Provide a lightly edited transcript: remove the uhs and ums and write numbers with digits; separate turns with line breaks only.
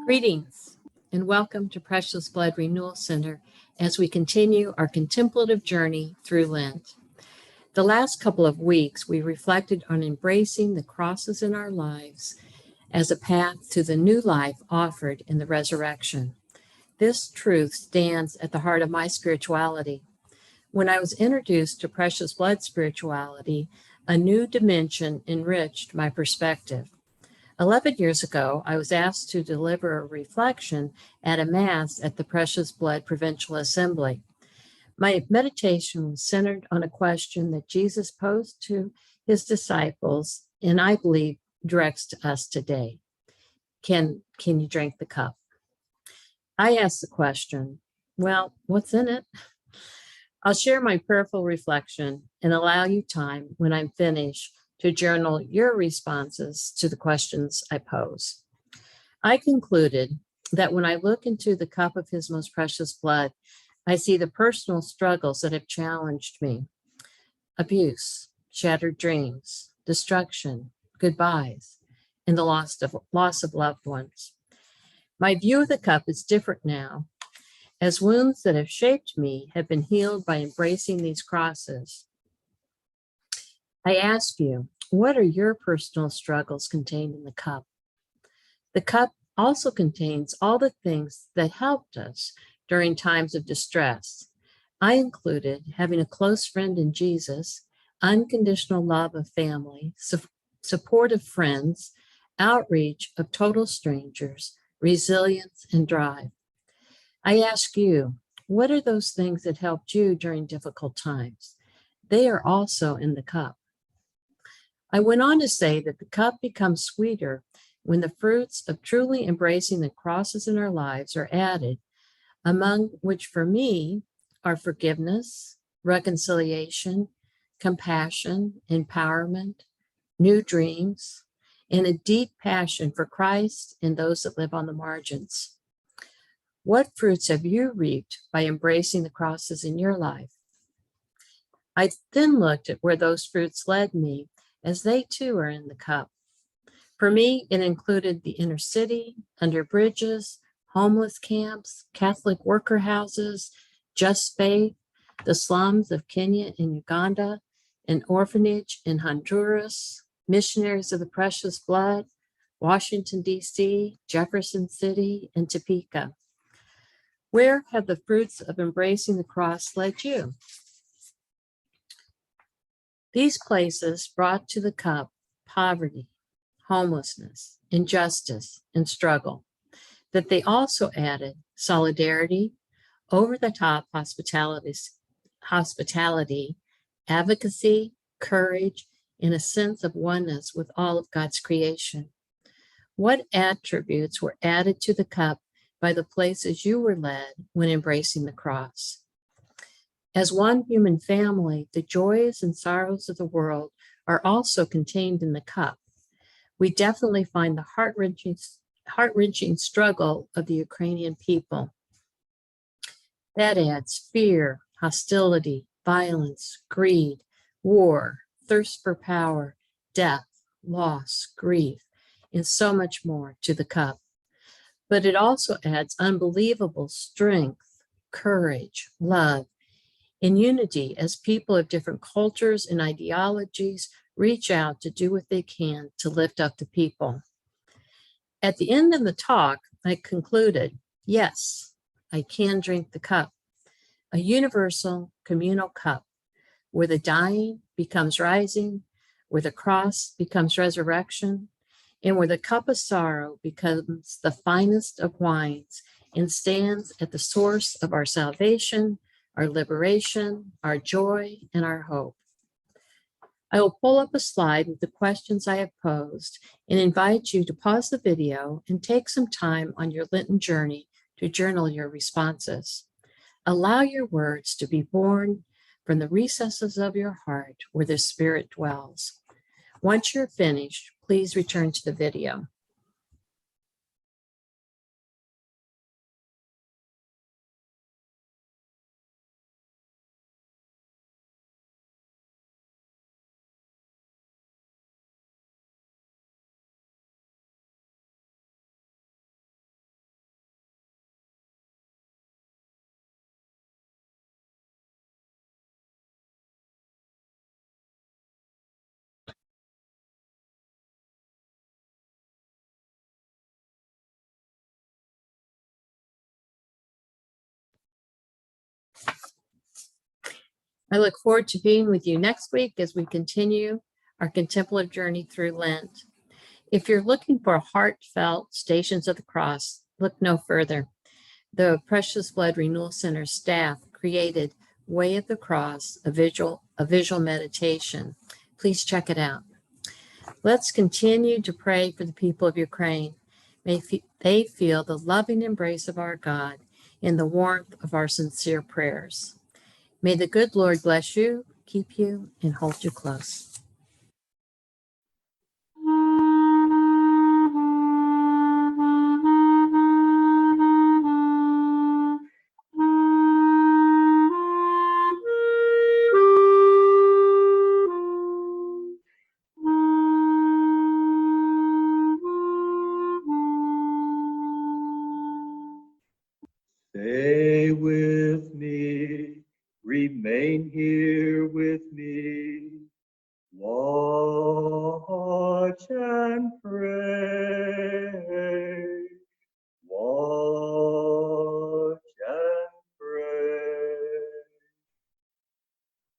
Greetings and welcome to Precious Blood Renewal Center as we continue our contemplative journey through Lent. The last couple of weeks, we reflected on embracing the crosses in our lives as a path to the new life offered in the resurrection. This truth stands at the heart of my spirituality. When I was introduced to Precious Blood spirituality, a new dimension enriched my perspective. 11 years ago, I was asked to deliver a reflection at a Mass at the Precious Blood Provincial Assembly. My meditation was centered on a question that Jesus posed to his disciples, and I believe directs to us today. Can you drink the cup? I asked the question, well, what's in it? I'll share my prayerful reflection and allow you time when I'm finished to journal your responses to the questions I pose. I concluded that when I look into the cup of his most precious blood, I see the personal struggles that have challenged me: abuse, shattered dreams, destruction, goodbyes, and the loss of loved ones. My view of the cup is different now, as wounds that have shaped me have been healed by embracing these crosses. I ask you, what are your personal struggles contained in the cup? The cup also contains all the things that helped us during times of distress. I included having a close friend in Jesus, unconditional love of family, support of friends, outreach of total strangers, resilience, and drive. I ask you, what are those things that helped you during difficult times? They are also in the cup. I went on to say that the cup becomes sweeter when the fruits of truly embracing the crosses in our lives are added, among which for me are forgiveness, reconciliation, compassion, empowerment, new dreams, and a deep passion for Christ and those that live on the margins. What fruits have you reaped by embracing the crosses in your life? I then looked at where those fruits led me, as they too are in the cup. For me, it included the inner city, under bridges, homeless camps, Catholic worker houses, Just Faith, the slums of Kenya and Uganda, an orphanage in Honduras, missionaries of the Precious Blood, Washington, D.C., Jefferson City, and Topeka. Where have the fruits of embracing the cross led you? These places brought to the cup poverty, homelessness, injustice, and struggle, that they also added solidarity, over-the-top hospitality, advocacy, courage, and a sense of oneness with all of God's creation. What attributes were added to the cup by the places you were led when embracing the cross? As one human family, the joys and sorrows of the world are also contained in the cup. We definitely find the heart-wrenching struggle of the Ukrainian people. That adds fear, hostility, violence, greed, war, thirst for power, death, loss, grief, and so much more to the cup. But it also adds unbelievable strength, courage, love, in unity as people of different cultures and ideologies reach out to do what they can to lift up the people. At the end of the talk, I concluded, yes, I can drink the cup, a universal communal cup where the dying becomes rising, where the cross becomes resurrection, and where the cup of sorrow becomes the finest of wines and stands at the source of our salvation, our liberation, our joy, and our hope. I will pull up a slide with the questions I have posed and invite you to pause the video and take some time on your Lenten journey to journal your responses. Allow your words to be born from the recesses of your heart where the Spirit dwells. Once you're finished, please return to the video. I look forward to being with you next week as we continue our contemplative journey through Lent. If you're looking for heartfelt Stations of the Cross, look no further. The Precious Blood Renewal Center staff created Way of the Cross, a visual meditation. Please check it out. Let's continue to pray for the people of Ukraine. May they feel the loving embrace of our God in the warmth of our sincere prayers. May the good Lord bless you, keep you, and hold you close.